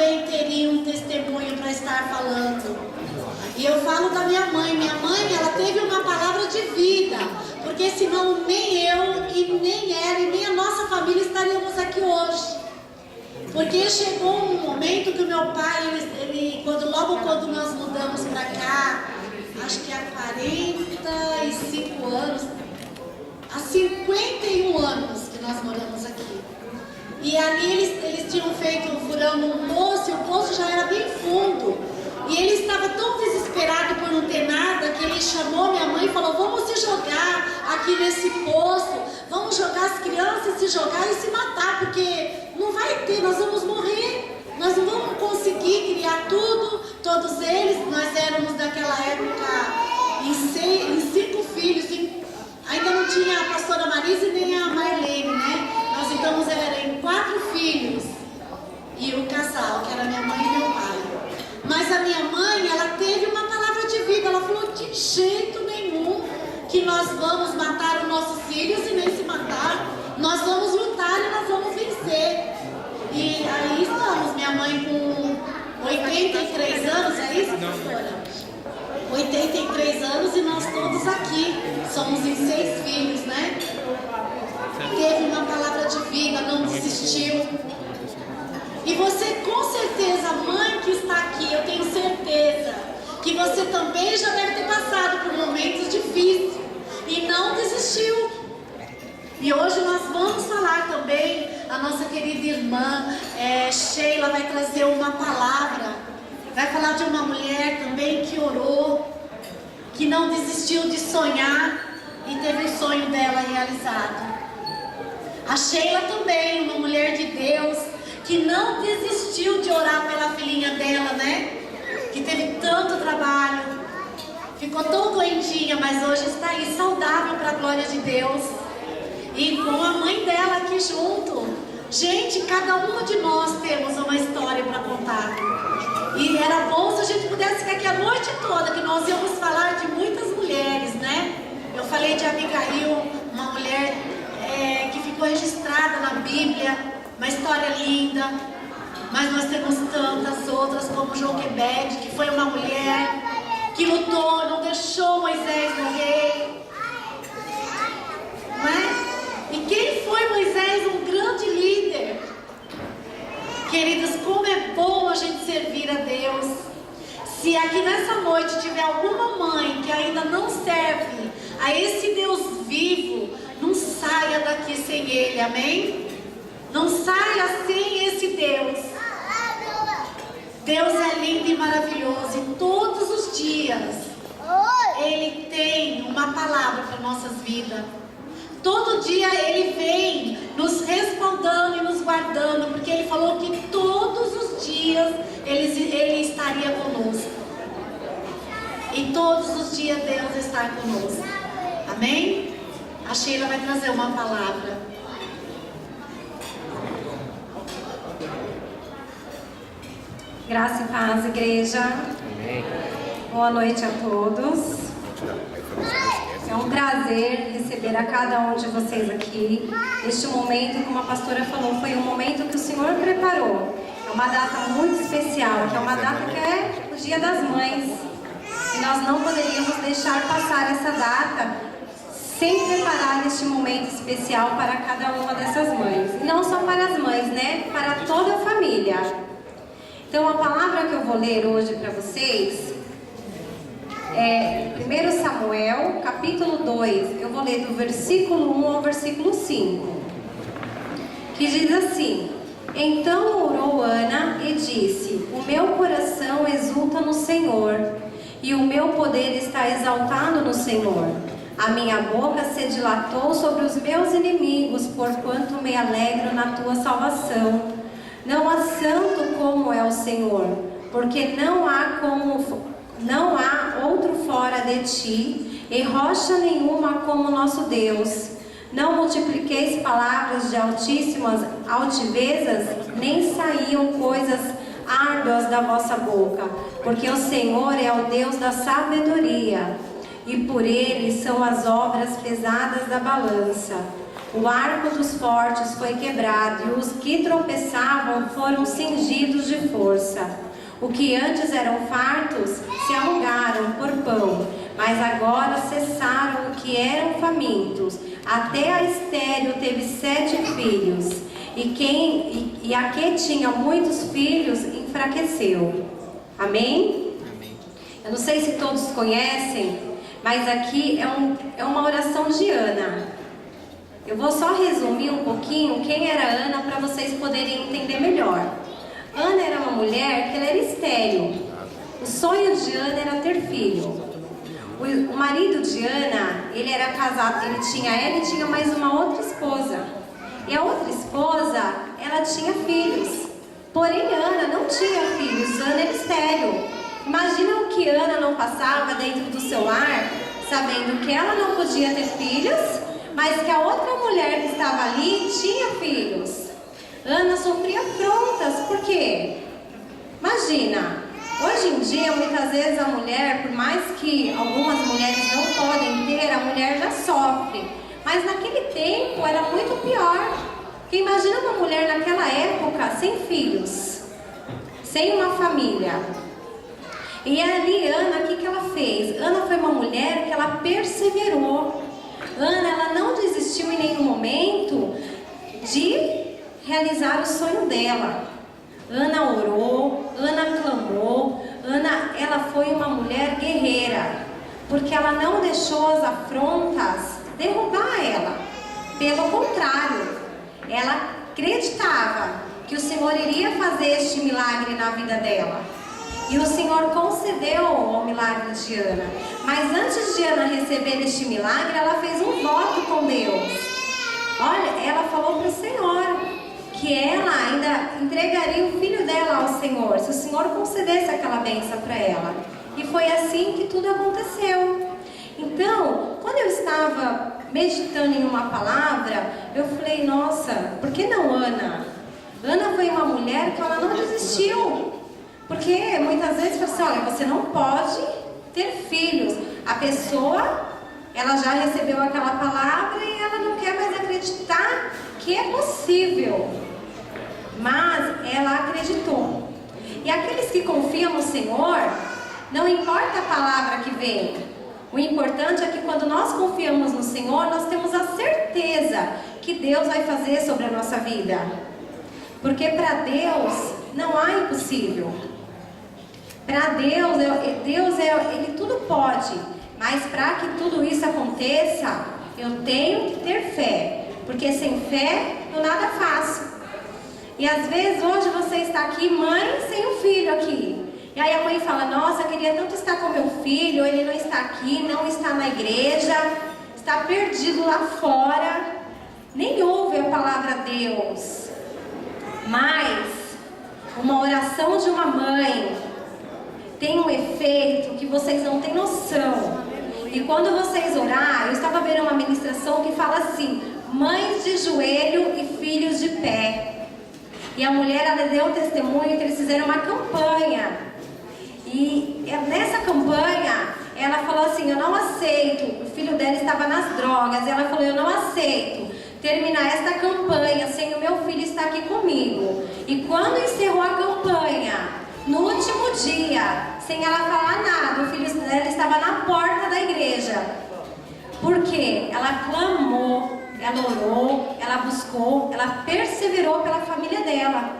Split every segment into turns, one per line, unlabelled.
também teria um testemunho para estar falando. E eu falo da minha mãe. Minha mãe, ela teve uma palavra de vida, porque senão nem eu, e nem ela, e nem a nossa família estaríamos aqui hoje. Porque chegou um momento que o meu pai, logo quando nós mudamos para cá, acho que há 45 anos, há 51 anos que nós moramos aqui. E ali eles tinham feito um furão num poço, e o poço já era bem fundo. E ele estava tão desesperado por não ter nada, que ele chamou minha mãe e falou: vamos se jogar aqui nesse poço, vamos jogar as crianças, se jogar e se matar, porque não vai ter, nós vamos morrer, nós não vamos conseguir criar tudo, todos eles. Nós éramos naquela época em 5 filhos, ainda não tinha a pastora Marisa e nem a Marlene, né? Nós então éramos em 4 filhos e o casal, que era minha mãe e meu pai. Mas a minha mãe, ela teve uma palavra de vida. Ela falou: de jeito nenhum que nós vamos matar os nossos filhos, e nem se matar, nós vamos lutar e nós vamos vencer. E aí estamos, minha mãe com 83 anos, é isso, pastora? 83 anos, e nós todos aqui, somos em 6 filhos, né? Teve uma palavra de vida, não desistiu. E você, com certeza, mãe que está aqui, eu tenho certeza que você também já deve ter passado por momentos difíceis e não desistiu. E hoje nós vamos falar também, a nossa querida irmã Sheila vai trazer uma palavra, vai falar de uma mulher também que orou, que não desistiu de sonhar e teve o sonho dela realizado. A Sheila também, uma mulher de Deus, que não desistiu de orar pela filhinha dela, né? Que teve tanto trabalho, ficou tão doentinha, mas hoje está aí saudável para a glória de Deus. E com a mãe dela aqui junto. Gente, cada uma de nós temos uma história para contar. E era bom se a gente pudesse ficar aqui a noite toda, que nós íamos falar de muitas mulheres, né? Eu falei de Abigail, uma mulher que ficou registrada na Bíblia. Uma história linda, mas nós temos tantas outras, como Joquebede, que foi uma mulher que lutou, não deixou Moisés morrer, não é? E quem foi Moisés? Um grande líder. Queridos, como é bom a gente servir a Deus. Se aqui nessa noite tiver alguma mãe que ainda não serve a esse Deus vivo, não saia daqui sem Ele, amém? Não saia sem esse Deus. Deus é lindo e maravilhoso, e todos os dias Ele tem uma palavra para nossas vidas. Todo dia Ele vem nos respaldando e nos guardando, porque Ele falou que todos os dias Ele estaria conosco. E todos os dias Deus está conosco. Amém? A Sheila vai trazer uma palavra.
Graça e paz, igreja. Amém. Boa noite a todos. É um prazer receber a cada um de vocês aqui. Este momento, como a pastora falou, foi um momento que o Senhor preparou. É uma data muito especial, que é uma data que é o Dia das Mães. E nós não poderíamos deixar passar essa data sem preparar este momento especial para cada uma dessas mães. E não só para as mães, né? Para toda a família. Então, a palavra que eu vou ler hoje para vocês é 1 Samuel, capítulo 2. Eu vou ler do versículo 1 ao versículo 5. Que diz assim: Então orou Ana e disse: O meu coração exulta no Senhor, e o meu poder está exaltado no Senhor. A minha boca se dilatou sobre os meus inimigos, porquanto me alegro na tua salvação. Não há santo como é o Senhor, porque não há outro fora de ti, e rocha nenhuma como nosso Deus. Não multipliqueis palavras de altíssimas altivezas, nem saíam coisas árduas da vossa boca, porque o Senhor é o Deus da sabedoria, e por ele são as obras pesadas da balança. O arco dos fortes foi quebrado e os que tropeçavam foram cingidos de força. O que antes eram fartos se alugaram por pão, mas agora cessaram o que eram famintos. Até a estéril teve 7 filhos, e a que tinha muitos filhos enfraqueceu. Amém? Eu não sei se todos conhecem, mas aqui é uma oração de Ana. Eu vou só resumir um pouquinho quem era Ana para vocês poderem entender melhor. Ana era uma mulher que ela era estéril. O sonho de Ana era ter filho. O marido de Ana, ele era casado, ele tinha ela e tinha mais uma outra esposa. E a outra esposa, ela tinha filhos. Porém, Ana não tinha filhos, Ana era estéril. Imagina o que Ana não passava dentro do seu lar, sabendo que ela não podia ter filhos, mas que a outra mulher que estava ali tinha filhos. Ana sofria afrontas, por quê? Imagina, hoje em dia, muitas vezes a mulher, por mais que algumas mulheres não podem ter, a mulher já sofre. Mas naquele tempo era muito pior. Porque imagina uma mulher naquela época sem filhos, sem uma família. E ali, Ana, o que ela fez? Ana foi uma mulher que ela perseverou. Ana, ela não desistiu em nenhum momento de realizar o sonho dela. Ana orou, Ana clamou, Ana, ela foi uma mulher guerreira, porque ela não deixou as afrontas derrubar ela. Pelo contrário, ela acreditava que o Senhor iria fazer este milagre na vida dela. E o Senhor concedeu o milagre de Ana. Mas antes de Ana receber este milagre, ela fez um voto com Deus. Olha, ela falou para o Senhor que ela ainda entregaria o filho dela ao Senhor, se o Senhor concedesse aquela bênção para ela. E foi assim que tudo aconteceu. Então, quando eu estava meditando em uma palavra, eu falei, nossa, por que não Ana? Ana foi uma mulher que ela não desistiu. Porque muitas vezes fala assim, olha, você não pode ter filhos. A pessoa, ela já recebeu aquela palavra e ela não quer mais acreditar que é possível. Mas ela acreditou. E aqueles que confiam no Senhor, não importa a palavra que vem. O importante é que quando nós confiamos no Senhor, nós temos a certeza que Deus vai fazer sobre a nossa vida. Porque para Deus não há impossível. Para Deus, Ele tudo pode. Mas para que tudo isso aconteça, eu tenho que ter fé. Porque sem fé, eu nada faço. E às vezes hoje você está aqui, mãe, sem um filho aqui. E aí a mãe fala, nossa, eu queria tanto estar com meu filho, ele não está aqui, não está na igreja, está perdido lá fora, nem ouve a palavra de Deus. Mas uma oração de uma mãe tem um efeito que vocês não têm noção. E quando vocês orar, eu estava vendo uma ministração que fala assim, mães de joelho e filhos de pé. E a mulher, ela deu testemunho que eles fizeram uma campanha. E nessa campanha, ela falou assim, eu não aceito, o filho dela estava nas drogas, e ela falou, eu não aceito terminar esta campanha sem o meu filho estar aqui comigo. E quando encerrou a campanha, no último dia, sem ela falar nada, o filho dela estava na porta da igreja. Por quê? Ela clamou, ela orou, ela buscou, ela perseverou pela família dela.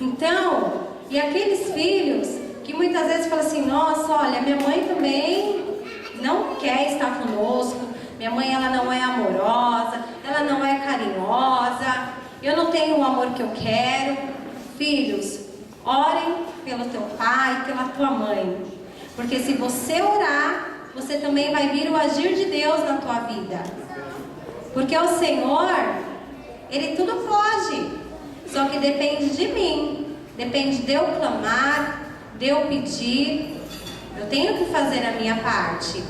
Então, e aqueles filhos que muitas vezes falam assim, nossa, olha, minha mãe também não quer estar conosco, minha mãe ela não é amorosa, ela não é carinhosa, eu não tenho o amor que eu quero. Filhos, orem pelo teu pai, pela tua mãe, porque se você orar, você também vai vir o agir de Deus na tua vida. Porque o Senhor, Ele tudo pode, só que depende de mim, depende de eu clamar, de eu pedir, eu tenho que fazer a minha parte.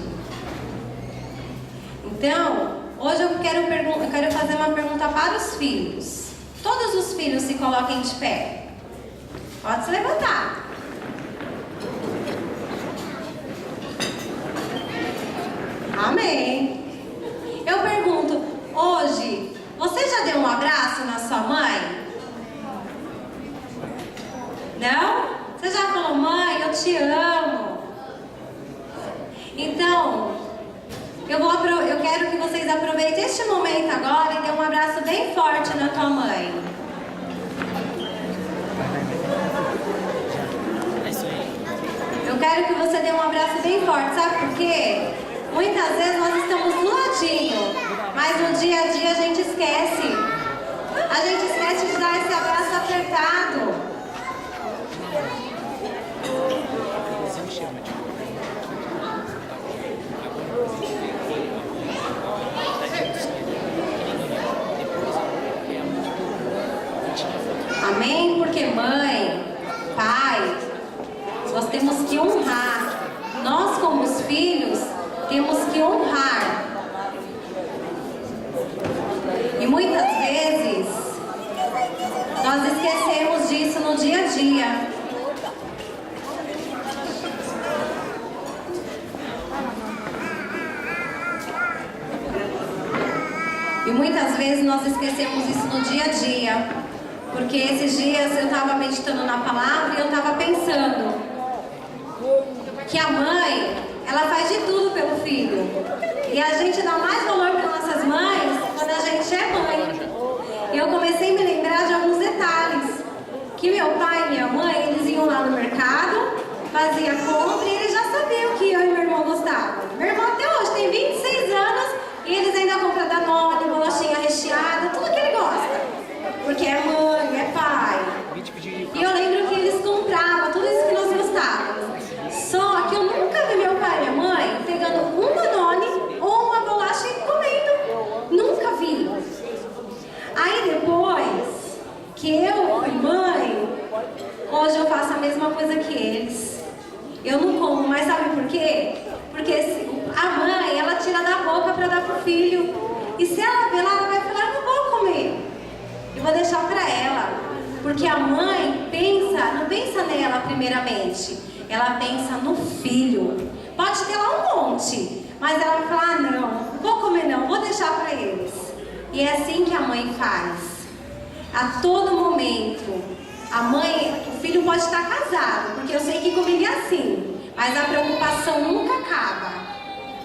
Então, hoje eu quero fazer uma pergunta para os filhos. Todos os filhos se coloquem de pé. Pode se levantar. Amém. Eu pergunto, Você já deu um abraço na sua mãe? Não? Você já falou, mãe, eu te amo? Então, eu quero que vocês aproveitem este momento agora e dêem um abraço bem forte na tua mãe. Eu quero que você dê um abraço bem forte, sabe por quê? Muitas vezes nós estamos do ladinho, mas no dia a dia a gente esquece. A gente esquece de dar esse abraço apertado. Amém? Porque mãe, pai, nós temos que honrar. Nós, como os filhos, temos que honrar. E muitas vezes nós esquecemos disso no dia a dia. E muitas vezes nós esquecemos isso no dia a dia. Porque esses dias eu estava meditando na palavra e eu estava pensando que a mãe, ela faz de tudo pelo filho. E a gente dá mais valor para nossas mães quando a gente é mãe. E eu comecei a me lembrar de alguns detalhes. Que meu pai e minha mãe, eles iam lá no mercado, fazia compra e eles já sabiam que eu e meu irmão gostavam. Meu irmão até hoje tem 26 anos e eles ainda compram Danone, bolachinha recheada, tudo que ele gosta. Porque é mãe, é pai. E eu lembro que eles compravam tudo isso que nós gostávamos. Só que eu nunca vi meu pai e minha mãe pegando um Danone ou uma bolacha e comendo. Nunca vi. Aí depois que eu fui mãe, hoje eu faço a mesma coisa que eles. Eu não como, mas sabe por quê? Porque a mãe, ela tira da boca para dar pro filho. E se ela ver lá, ela vai falar, eu não vou comer. Eu vou deixar para ela, porque a mãe não pensa nela primeiramente, ela pensa no filho. Pode ter lá um monte, mas ela vai falar, não vou comer não, vou deixar para eles. E é assim que a mãe faz. A todo momento, o filho pode estar casado, porque eu sei que comigo é assim, mas a preocupação nunca acaba.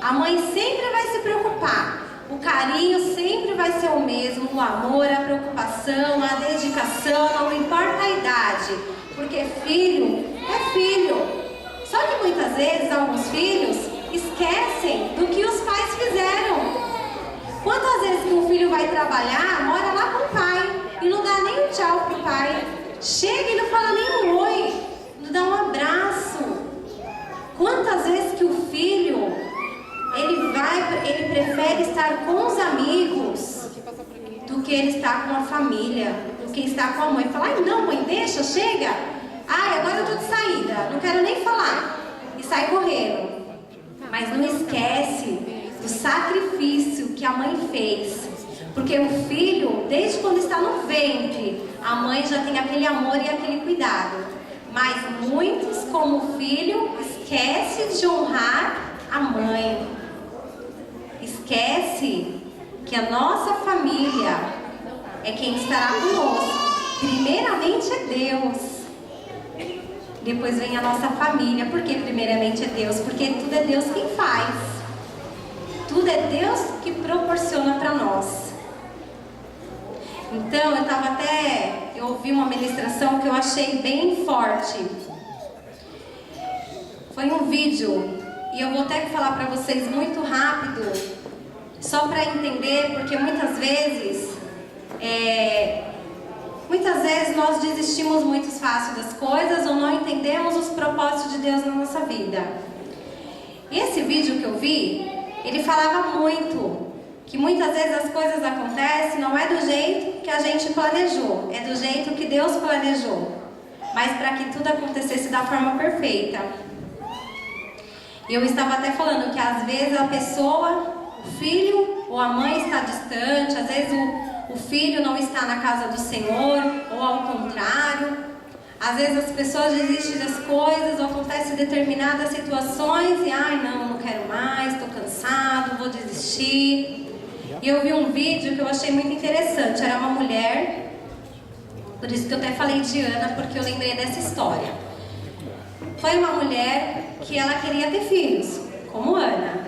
A mãe sempre vai se preocupar. O carinho sempre vai ser o mesmo, o amor, a preocupação, a dedicação, não importa a idade, porque filho é filho. Só que muitas vezes alguns filhos esquecem do que os pais fizeram. Quantas vezes que um filho vai trabalhar, mora lá com o pai e não dá nem um tchau pro pai, chega e não fala nem um oi, não dá um abraço. Quantas vezes que o filho ele prefere estar com os amigos do que ele estar com a família, do que estar com a mãe. Fala, ai não mãe, deixa, chega. Ai, agora eu tô de saída, não quero nem falar. E sai correndo. Mas não esquece do sacrifício que a mãe fez. Porque o filho, desde quando está no ventre, a mãe já tem aquele amor e aquele cuidado. Mas muitos, como filho, esquecem de honrar a mãe. Esquece que a nossa família é quem estará conosco. Primeiramente é Deus. Depois vem a nossa família. Por que primeiramente é Deus? Porque tudo é Deus quem faz. Tudo é Deus que proporciona para nós. Então eu ouvi uma ministração que eu achei bem forte. Foi um vídeo. E eu vou até falar para vocês muito rápido, só para entender, porque muitas vezes nós desistimos muito fácil das coisas ou não entendemos os propósitos de Deus na nossa vida. E esse vídeo que eu vi, ele falava muito, que muitas vezes as coisas acontecem, não é do jeito que a gente planejou, é do jeito que Deus planejou, mas para que tudo acontecesse da forma perfeita. E eu estava até falando que às vezes a pessoa, o filho ou a mãe está distante, às vezes o filho não está na casa do Senhor, ou ao contrário. Às vezes as pessoas desistem das coisas, ou acontecem determinadas situações e, ai não quero mais, estou cansado, vou desistir. E eu vi um vídeo que eu achei muito interessante. Era uma mulher, por isso que eu até falei de Ana, porque eu lembrei dessa história. Foi uma mulher que ela queria ter filhos, como Ana.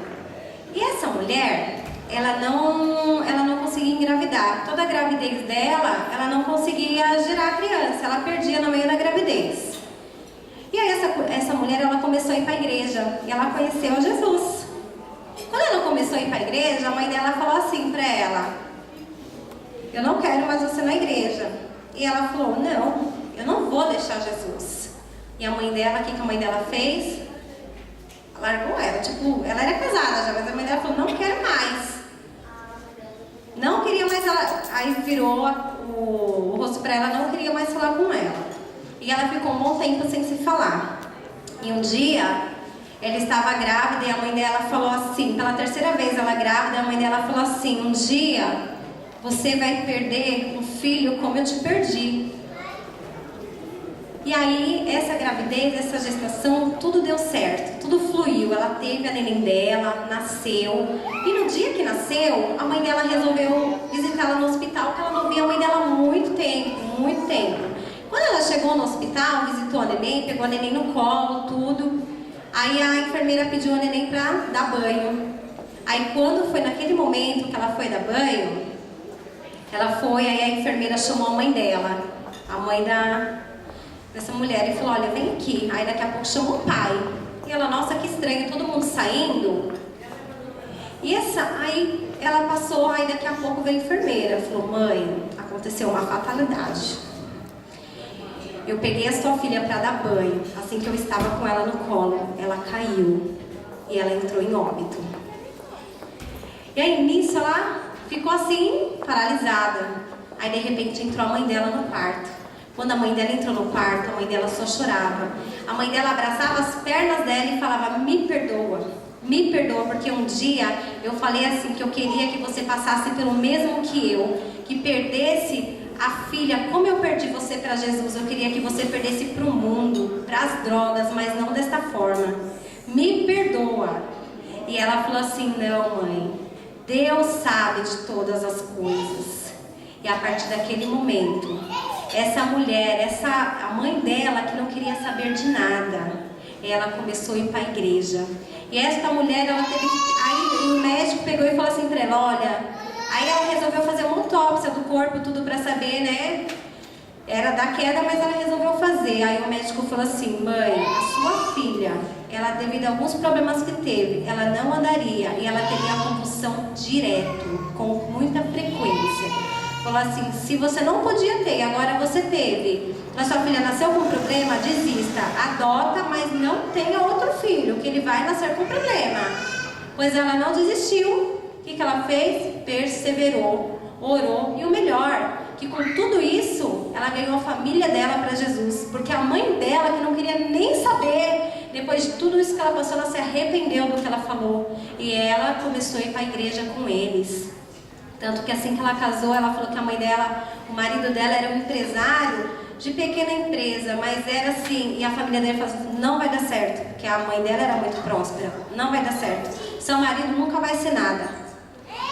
E essa mulher, ela não conseguia engravidar. Toda a gravidez dela, ela não conseguia gerar criança, ela perdia no meio da gravidez. E aí essa mulher, ela começou a ir para a igreja e ela conheceu a Jesus. Quando ela começou a ir para a igreja, a mãe dela falou assim para ela: eu não quero mais você na igreja. E ela falou: não, eu não vou deixar Jesus. E a mãe dela, o que a mãe dela fez? Largou ela, tipo, ela era casada já, mas a mãe dela falou: não quero mais. Não queria mais ela, aí virou o rosto para ela, não queria mais falar com ela. E ela ficou um bom tempo sem se falar. E um dia, ela estava grávida e a mãe dela falou assim, pela terceira vez ela grávida, a mãe dela falou assim: um dia você vai perder um filho como eu te perdi. E aí, essa gravidez, essa gestação, tudo deu certo, tudo fluiu. Ela teve a neném dela, nasceu. E no dia que nasceu, a mãe dela resolveu visitá-la no hospital, porque ela não via a mãe dela há muito tempo, muito tempo. Quando ela chegou no hospital, visitou a neném, pegou a neném no colo, tudo. Aí a enfermeira pediu a neném para dar banho. Aí quando foi naquele momento que ela foi dar banho, aí a enfermeira chamou a mãe dela, a mãe dessa mulher, e falou: olha, vem aqui. Aí daqui a pouco chamou o pai. E ela: nossa, que estranho, todo mundo saindo. E aí ela passou, aí daqui a pouco veio a enfermeira, falou: mãe, aconteceu uma fatalidade. Eu peguei a sua filha para dar banho. Assim que eu estava com ela no colo, ela caiu e ela entrou em óbito. E aí nisso ela ficou assim, paralisada. Aí de repente entrou a mãe dela no quarto. Quando a mãe dela entrou no quarto, a mãe dela só chorava. A mãe dela abraçava as pernas dela e falava: me perdoa, porque um dia eu falei assim, que eu queria que você passasse pelo mesmo que eu, que perdesse a filha, como eu perdi você para Jesus, eu queria que você perdesse para o mundo, para as drogas, mas não desta forma. Me perdoa. E ela falou assim: não, mãe, Deus sabe de todas as coisas. E a partir daquele momento, essa mulher, a mãe dela, que não queria saber de nada, ela começou a ir para a igreja. E esta mulher, ela teve que... Aí o médico pegou e falou assim para ela: olha... Aí ela resolveu fazer uma autópsia do corpo, tudo para saber, né? Era da queda, mas ela resolveu fazer. Aí o médico falou assim: mãe, a sua filha, ela, devido a alguns problemas que teve, ela não andaria e ela teria convulsão direto, com muita frequência. Falou assim: se você não podia ter, agora você teve, a sua filha nasceu com problema, desista, adota, mas não tenha outro filho, que ele vai nascer com problema. Pois ela não desistiu. O que ela fez? Perseverou, orou, e o melhor, que com tudo isso, ela ganhou a família dela para Jesus, porque a mãe dela, que não queria nem saber, depois de tudo isso que ela passou, ela se arrependeu do que ela falou, e ela começou a ir para a igreja com eles. Tanto que assim que ela casou, ela falou que a mãe dela, o marido dela era um empresário de pequena empresa, mas era assim, e a família dela falou assim: não vai dar certo, porque a mãe dela era muito próspera, não vai dar certo, seu marido nunca vai ser nada.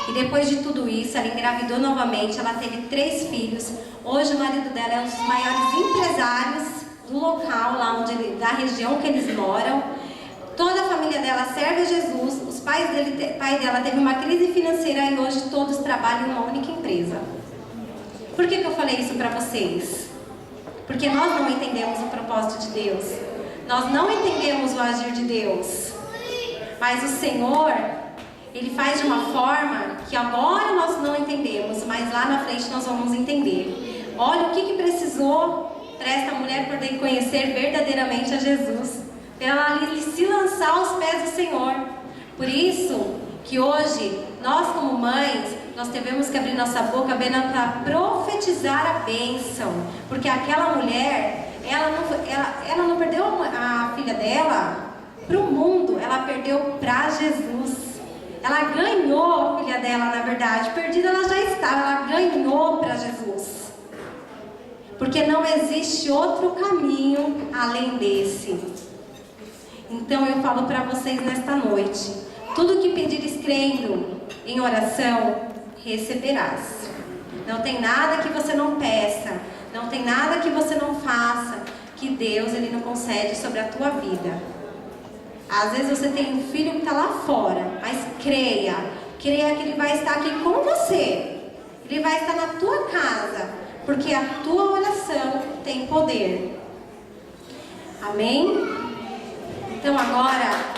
E depois de tudo isso, ela engravidou novamente, ela teve 3 filhos. Hoje o marido dela é um dos maiores empresários do local, lá da região que eles moram. Toda a família dela serve a Jesus. Os pai dela teve uma crise financeira e hoje todos trabalham em uma única empresa. Por que eu falei isso para vocês? Porque nós não entendemos o propósito de Deus. Nós não entendemos o agir de Deus. Mas o Senhor... Ele faz de uma forma que agora nós não entendemos, mas lá na frente nós vamos entender. Olha o que precisou para esta mulher poder conhecer verdadeiramente a Jesus, para ela se lançar aos pés do Senhor. Por isso que hoje, nós como mães, nós devemos que abrir nossa boca para profetizar a bênção. Porque aquela mulher, ela não perdeu a filha dela para o mundo, ela perdeu para Jesus. Ela ganhou a filha dela, na verdade. Perdida ela já estava, ela ganhou para Jesus. Porque não existe outro caminho além desse. Então eu falo para vocês nesta noite: tudo que pedires crendo em oração, receberás. Não tem nada que você não peça, não tem nada que você não faça, que Deus ele não concede sobre a tua vida. Às vezes você tem um filho que está lá fora, mas creia que Ele vai estar aqui com você. Ele vai estar na tua casa, porque a tua oração tem poder. Amém? Então agora